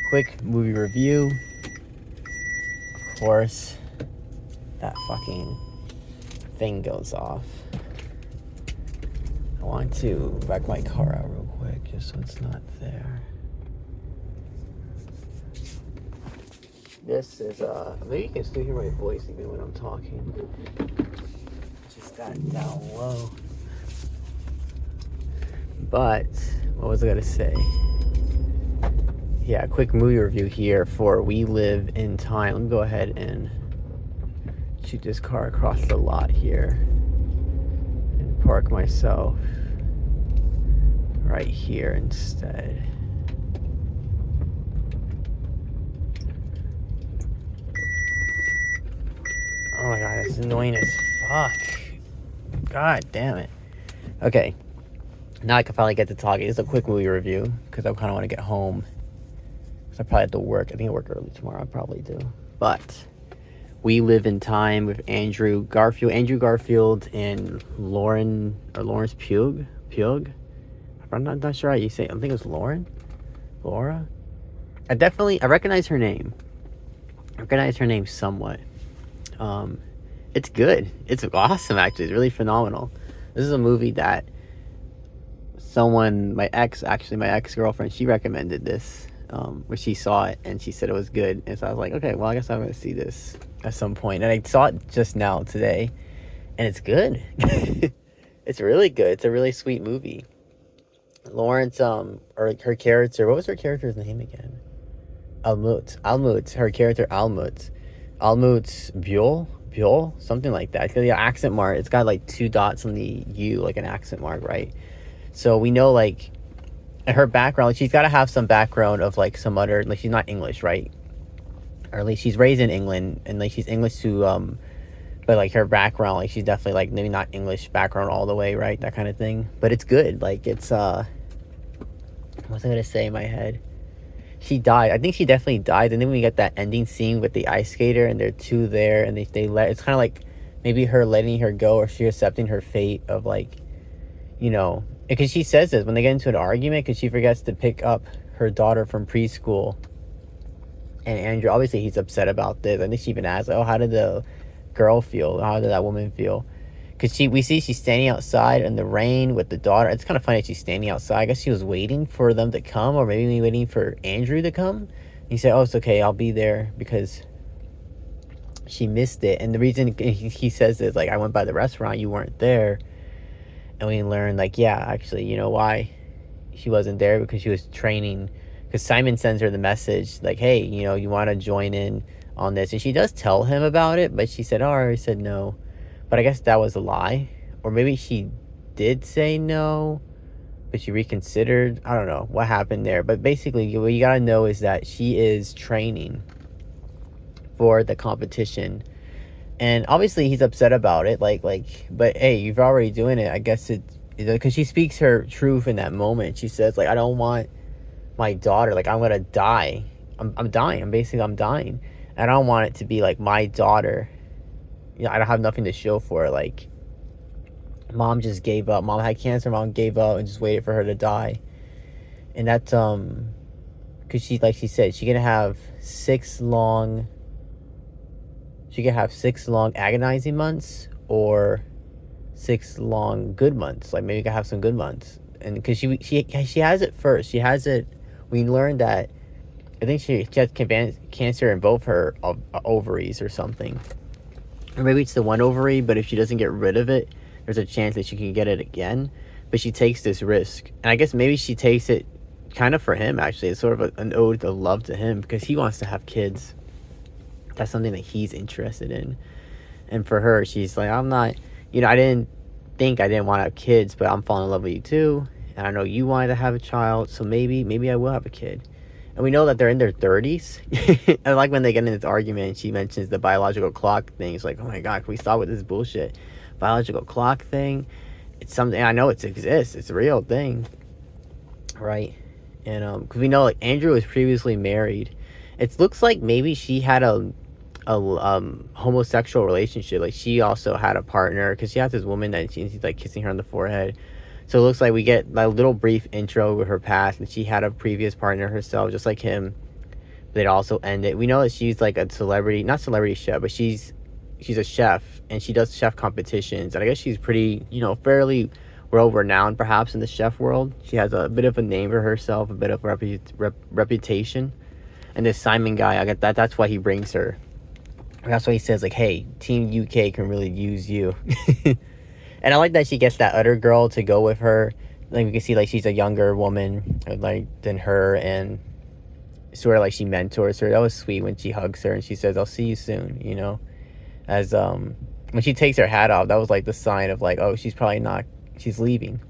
quick movie review. Of course, that fucking thing goes off. I want to back my car out real quick just so it's not there. This is maybe you can still hear my voice even when I'm talking. Just that down low. But what was I gonna say? Yeah, quick movie review here for We Live in Time. Let me go ahead and shoot this car across the lot here and park myself right here instead. Oh my god, it's annoying as fuck. God damn it. Okay, now I can finally get to talking. It's a quick movie review because I kind of want to get home. I probably have to work. I think I work early tomorrow. I probably do. But We Live in Time with Andrew Garfield and Lawrence Pugh. I'm not sure how you say it. I think it's Laura. I recognize her name. Somewhat. It's good. It's awesome, actually. It's really phenomenal. This is a movie that my ex-girlfriend, she recommended this. Where she saw it and she said it was good, and so I was like, okay, well, I guess I'm gonna see this at some point. And I saw it just now today, and it's good. It's really good. It's a really sweet movie. Lawrence, or her character, what was her character's name again? Almut. Her character Almut Buell, something like that. It's got the accent mark. It's got like 2 dots on the U, like an accent mark, right? So we know, like, her background, she's got to have some background of like some other, like, she's not English, right? Or at least she's raised in England, and like she's English to but like her background, like she's definitely like maybe not English background all the way, right? That kind of thing. But it's good. Like, it's what was I gonna say in my head? She died. I think she definitely died. And then we get that ending scene with the ice skater, and they're two there, and they let, it's kind of like maybe her letting her go, or she accepting her fate of, like, you know, because she says this when they get into an argument, because she forgets to pick up her daughter from preschool. And Andrew, obviously, he's upset about this. I think she even asks, oh, how did the girl feel? How did that woman feel? Because we see she's standing outside in the rain with the daughter. It's kind of funny that she's standing outside. I guess she was waiting for them to come, or maybe waiting for Andrew to come. He said, oh, it's okay, I'll be there, because she missed it. And the reason he says this, like, I went by the restaurant, you weren't there. And we learned, like, yeah, actually, you know why she wasn't there? Because she was training. Because Simon sends her the message, like, hey, you know, you want to join in on this? And she does tell him about it, but she said, oh, I already said no. But I guess that was a lie. Or maybe she did say no, but she reconsidered. I don't know what happened there. But basically, what you got to know is that she is training for the competition. And obviously he's upset about it, but hey, you're already doing it. I guess because she speaks her truth in that moment. She says, like, I don't want my daughter, like, I'm gonna die. I'm dying. I'm dying. I don't want it to be like my daughter. You know, I don't have nothing to show for it. Like, mom just gave up. Mom had cancer. Mom gave up and just waited for her to die. And that's because she, like she said, she can have 6 long agonizing months, or 6 long good months. Like, maybe you can have some good months. And because she has it first. She has it. We learned that I think she had cancer in both her ovaries or something. Or maybe it's the one ovary, but if she doesn't get rid of it, there's a chance that she can get it again. But she takes this risk. And I guess maybe she takes it kind of for him, actually. It's sort of an ode of love to him, because he wants to have kids. That's something that he's interested in. And for her, she's like, I'm not, you know, I didn't want to have kids, but I'm falling in love with you too. And I know you wanted to have a child, so maybe I will have a kid. And we know that they're in their 30s. I like when they get in this argument and she mentions the biological clock thing. It's like, oh my God, can we stop with this bullshit? Biological clock thing. It's something, I know it exists. It's a real thing. Right? And because we know, like, Andrew was previously married. It looks like maybe she had a homosexual relationship. Like, she also had a partner, because she has this woman that she's like kissing her on the forehead. So it looks like we get a little brief intro with her past, and she had a previous partner herself, just like him. They'd also end it. We know that she's like a celebrity, not celebrity chef, but she's a chef and she does chef competitions. And I guess she's pretty, fairly world renowned perhaps in the chef world. She has a bit of a name for herself, a bit of reputation. And this Simon guy, I get that's why he brings her. That's why he says like, "Hey, Team UK can really use you." And I like that she gets that other girl to go with her. Like we can see like she's a younger woman like than her, and sort of like she mentors her. That was sweet when she hugs her and she says, "I'll see you soon," as when she takes her hat off. That was like the sign of like, oh, she's leaving.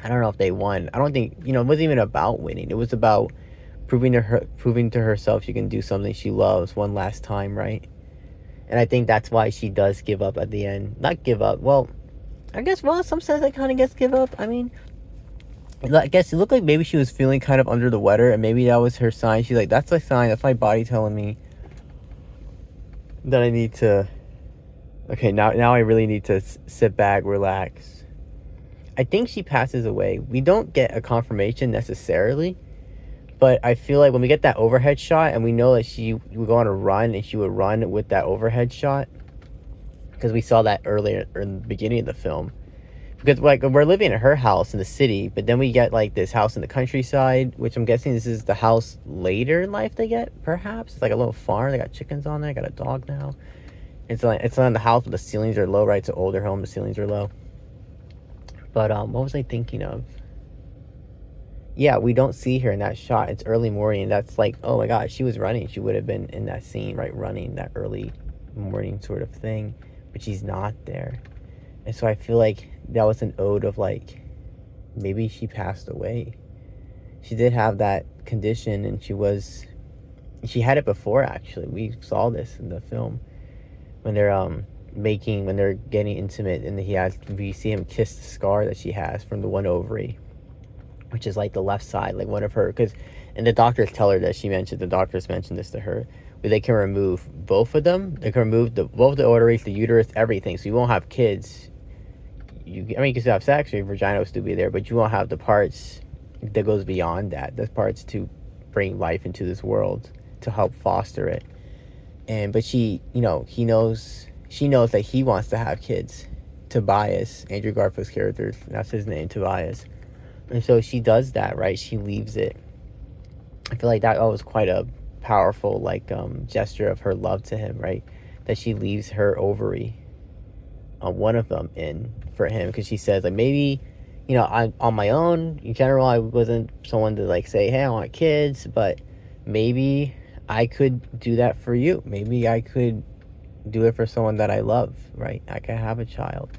I don't know if they won. I don't think, it wasn't even about winning. It was about proving to herself she can do something she loves one last time, right? And I think that's why she does give up at the end. Not give up, well, I guess, some sense I kind of guess give up. I mean, I guess it looked like maybe she was feeling kind of under the weather, and maybe that was her sign. She's like, that's a sign, that's my body telling me that I need to, okay, now I really need to sit back, relax. I think she passes away. We don't get a confirmation necessarily, but I feel like when we get that overhead shot and we know that she would go on a run and she would run with that overhead shot, because we saw that earlier in the beginning of the film. Because like we're living at her house in the city, but then we get like this house in the countryside, which I'm guessing this is the house later in life they get, perhaps. It's like a little farm. They got chickens on there. Got a dog now. It's on the house, but the ceilings are low, right? It's an older home. The ceilings are low. But what was I thinking of? Yeah, we don't see her in that shot. It's early morning. That's like, oh my God, she was running. She would have been in that scene, right? Running that early morning sort of thing. But she's not there. And so I feel like that was an ode of like, maybe she passed away. She did have that condition, and she had it before, actually. We saw this in the film when they're when they're getting intimate, and we see him kiss the scar that she has from the one ovary, which is like the left side, like one of her, and the doctors tell her that the doctors mentioned this to her, where they can remove both of them. They can remove both the ovaries, the uterus, everything. So you won't have kids. You can still have sex, your vagina will still be there, but you won't have the parts that goes beyond that. The parts to bring life into this world, to help foster it. But she knows that he wants to have kids. Tobias, Andrew Garfield's character, that's his name, Tobias. And so she does that, right? She leaves it. I feel like that was quite a powerful gesture of her love to him, right? That she leaves her ovary, one of them, in for him, because she says like, maybe I'm on my own. In general, I wasn't someone to like say, hey, I want kids, but maybe I could do that for you. Maybe I could do it for someone that I love, right? I can have a child.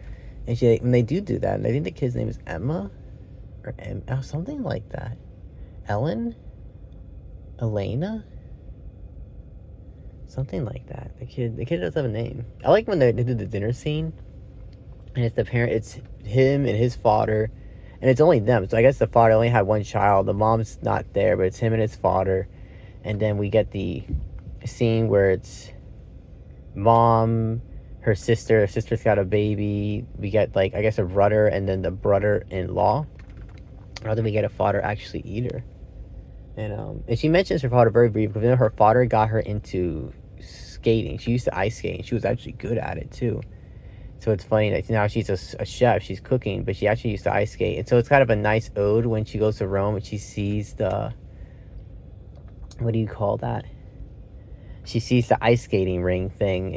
And when they do that, and I think the kid's name is Emma or something like that. Ellen? Elena? Something like that. The kid does have a name. I like when they do the dinner scene, and it's him and his father, and it's only them. So I guess the father only had one child. The mom's not there, but it's him and his father. And then we get the scene where it's mom, her sister's got a baby. We get like, I guess, a brother, and then the brother-in-law. Or then we get a father actually either. And she mentions her father very briefly, because her father got her into skating. She used to ice skate, and she was actually good at it too. So it's funny that now she's a chef, she's cooking, but she actually used to ice skate. And so it's kind of a nice ode when she goes to Rome and she sees the, what do you call that? She sees the ice skating ring thing,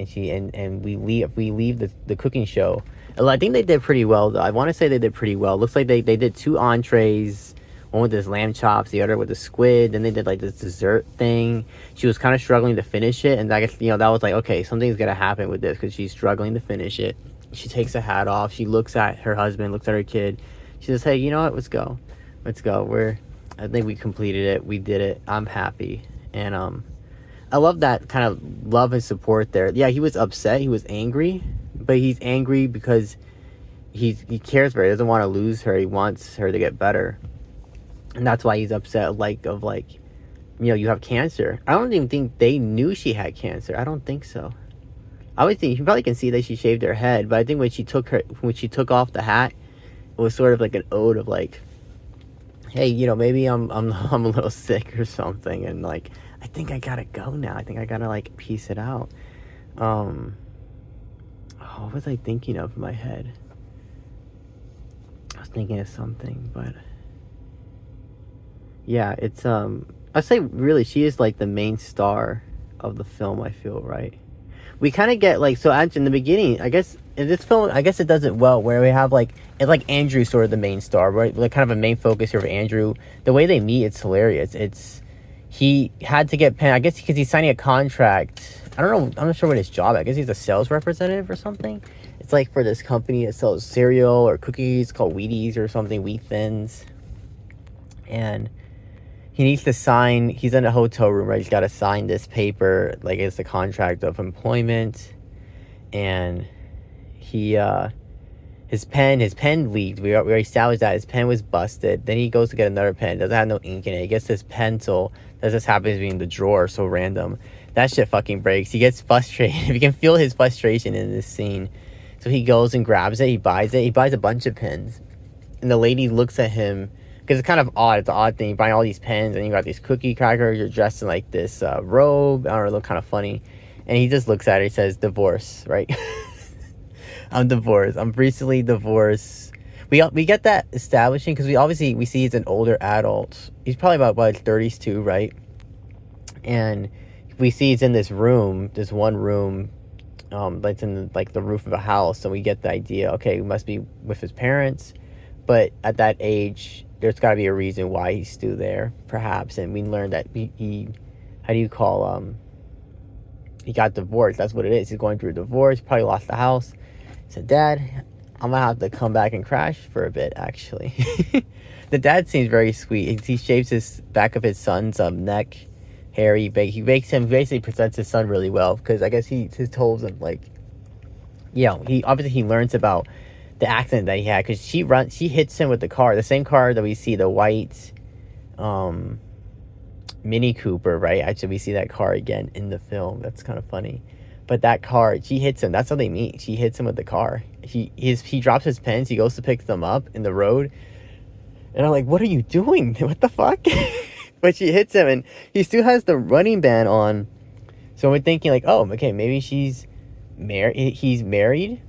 and we leave the cooking show. I think they did pretty well, though. I want to say they did pretty well. Looks like they did 2 entrees, one with this lamb chops, the other with the squid. Then they did like this dessert thing. She was kind of struggling to finish it, and I guess that was like, okay, something's gonna happen with this, because she's struggling to finish it. She takes the hat off. She looks at her husband, looks at her kid. She says, hey, you know what? Let's go. I think we completed it. We did it. I'm happy. And I love that kind of love and support there. Yeah, he was upset. He was angry, but he's angry because he cares for her. He doesn't want to lose her. He wants her to get better. And that's why he's upset, you have cancer. I don't even think they knew she had cancer. I don't think so. I would think you probably can see that she shaved her head, but I think when she took off the hat, it was sort of like an ode of like, hey, maybe I'm a little sick or something, and like I think I gotta go now. I think I gotta like piece it out. Um, oh, what was I thinking of in my head? I was thinking of something, but yeah, it's I'd say really she is like the main star of the film. I feel right. We kind of get like, so actually in the beginning, I guess in this film, I guess it does it well where we have like it's like Andrew's sort of the main star, right? Like kind of a main focus here of Andrew. The way they meet, it's hilarious. He had to get Penn, I guess, because he's signing a contract. I don't know. I'm not sure what his job. I guess he's a sales representative or something. It's like for this company that sells cereal or cookies called Wheaties or something, Wheat Thins, and he needs to sign. He's in a hotel room, right? He's got to sign this paper, like it's the contract of employment, and he his pen leaked. We already established that his pen was busted. Then he goes to get another pen. Doesn't have no ink in it. He gets this pencil that just happens to be in the drawer. So random. That shit fucking breaks. He gets frustrated. You can feel his frustration in this scene. So he goes and grabs it. He buys it. He buys a bunch of pens, and the lady looks at him because it's kind of odd. It's an odd thing. You buy all these pens and you got these cookie crackers. You're dressed in like this robe. I don't know, look kind of funny. And he just looks at her. He says, "Divorce," right? I'm divorced. I'm recently divorced. We get that establishing because we see he's an older adult. He's probably about his 30s too, right? And we see he's in this room, this one room, that's in like the roof of a house, and we get the idea. Okay, he must be with his parents, but at that age, there's got to be a reason why he's still there, perhaps. And we learned that he how do you call he got divorced. That's what it is. He's going through a divorce. Probably lost the house. Said, "Dad, I'm gonna have to come back and crash for a bit." Actually, the dad seems very sweet. He shaves his back of his son's neck hair. He makes him basically presents his son really well because I guess he told him like, he obviously he learns about the accident that he had because she hits him with the car, the same car that we see, the white Mini Cooper, right? Actually, we see that car again in the film. That's kind of funny. But that car, she hits him. That's how they meet. She hits him with the car. He drops his pens. He goes to pick them up in the road. And I'm like, what are you doing? What the fuck? But she hits him, and he still has the running band on. So we're thinking like, oh, okay, maybe she's married. He's married.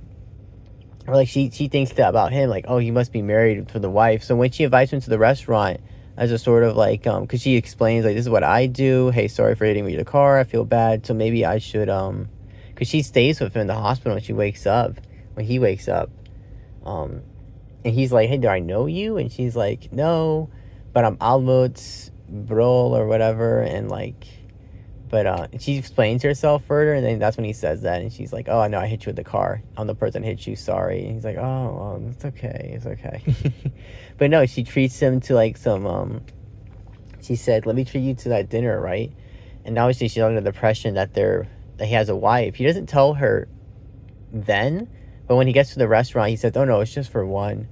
Or like she thinks that about him, like, oh, he must be married for the wife. So when she invites him to the restaurant, as a sort of like, because she explains like, this is what I do. Hey, sorry for hitting me with the car. I feel bad. So maybe I should because she stays with him in the hospital when he wakes up. And he's like, hey, do I know you? And she's like, no, but I'm Almut Brol or whatever. And like, but she explains herself further, and then that's when he says that, and she's like, oh, I know I hit you with the car. I'm the person that hit you, sorry. And he's like, oh, well, it's okay. But no, she treats him to like some, she said, let me treat you to that dinner, right? And obviously she's under the impression that he has a wife. He doesn't tell her then, but when he gets to the restaurant, he says, oh no, it's just for one.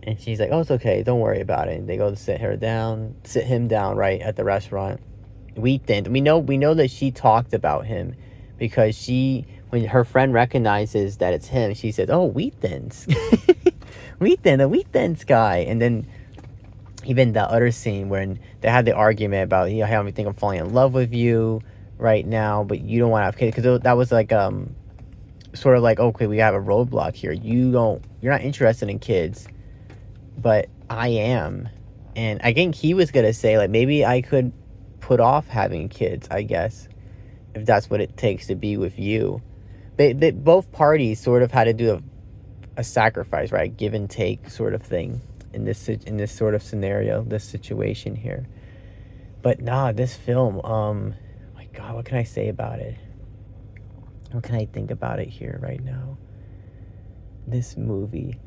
And she's like, oh, it's okay, don't worry about it. And they go to sit him down, right, at the restaurant. Wheat Thins. We know that she talked about him because when her friend recognizes that it's him, she says, oh, Wheat Thins. The Wheat Thins guy. And then even the other scene when they had the argument about, hey, I think I'm falling in love with you right now, but you don't want to have kids, because that was like sort of like, okay, we have a roadblock here. You're not interested in kids, but I am. And I think he was gonna say like, maybe I could put off having kids, I guess, if that's what it takes to be with you. But both parties sort of had to do a sacrifice, right? Give and take sort of thing in this sort of scenario, this situation here. But nah, this film, my God, what can I say about it? What can I think about it here right now? This movie,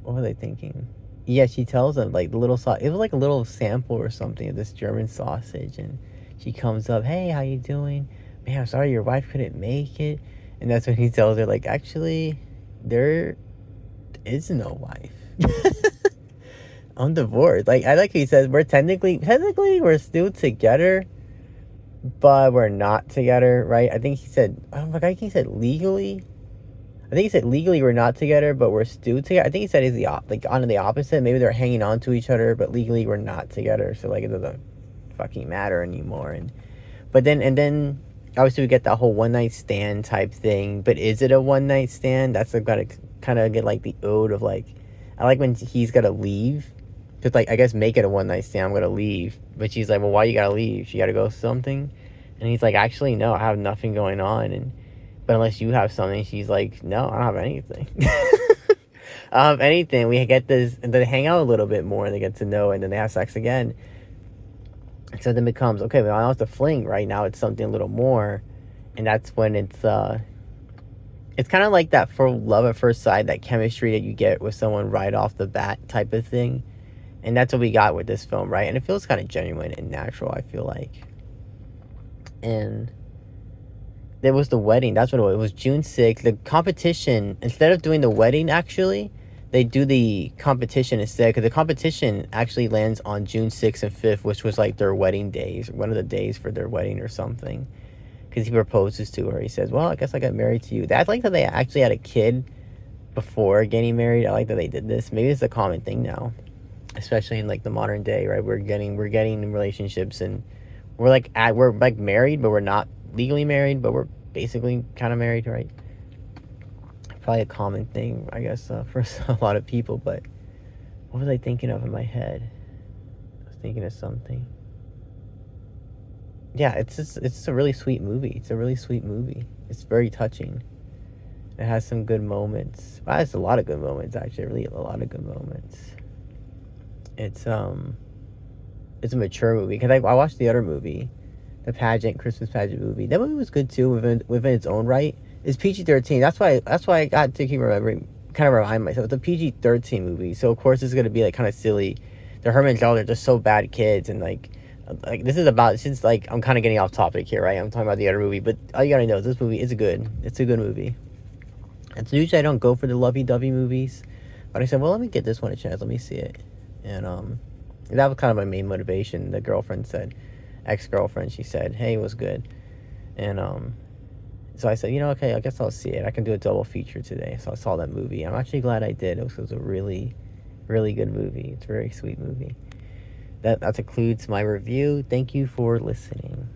what was I thinking? Yeah, she tells him like the little it was like a little sample or something of this German sausage, and she comes up, hey, how you doing? Man, I'm sorry your wife couldn't make it. And that's when he tells her like, actually, there is no wife. I'm divorced. Like, I like he says, we're technically we're still together, but we're not together, right? I think he said, he said legally. I think he said legally we're not together, but we're still together. I think he said it's like on the opposite. Maybe they're hanging on to each other, but legally we're not together. So like it doesn't fucking matter anymore. And then obviously we get that whole one night stand type thing. But is it a one night stand? That's gotta kind of get like the ode of like, I like when he's gotta leave. Just like, I guess make it a one night stand. I'm gonna leave. But she's like, well, why you gotta leave? She gotta go something. And he's like, actually, no, I have nothing going on. But unless you have something, she's like, no, I don't have anything. I don't have anything. We get this, and then they hang out a little bit more, and they get to know, and then they have sex again. So then it becomes, okay, well, now it's a fling. Right now, it's something a little more, and that's when it's kind of like that for love at first sight, that chemistry that you get with someone right off the bat type of thing. And that's what we got with this film, right? And it feels kind of genuine and natural, I feel like. And there was the wedding. That's what it was. It was June 6th. The competition, instead of doing the wedding, actually, they do the competition instead. Because the competition actually lands on June 6th and 5th, which was like their wedding days. One of the days for their wedding or something. Because he proposes to her. He says, well, I guess I got married to you. I like that they actually had a kid before getting married. I like that they did this. Maybe it's a common thing now. Especially in like the modern day, right? We're getting in relationships, and we're like married, but we're not legally married, but we're basically kind of married, right? Probably a common thing, I guess, for a lot of people. But what was I thinking of in my head? I was thinking of something. Yeah, it's a really sweet movie. It's a really sweet movie. It's very touching. It has some good moments. Well, it has a lot of good moments, actually. Really, a lot of good moments. It's a mature movie, because I watched the other movie, the Christmas pageant movie. That movie was good too, within its own right. It's PG-13. That's why I got to keep remembering, kind of remind myself. It's a PG-13 movie, so of course it's gonna be like kind of silly. The Herman and Zelda are just so bad kids, and like this is about, since like I'm kind of getting off topic here, right? I'm talking about the other movie, but all you gotta know is this movie is it's a good movie. And so usually I don't go for the lovey-dovey movies, but I said, well, let me get this one a chance. Let me see it. And that was kind of my main motivation. The girlfriend said, ex-girlfriend, she said, hey, it was good. And so I said, okay, I guess I'll see it. I can do a double feature today. So I saw that movie. I'm actually glad I did. It was a really, really good movie. It's a very sweet movie. That concludes my review. Thank you for listening.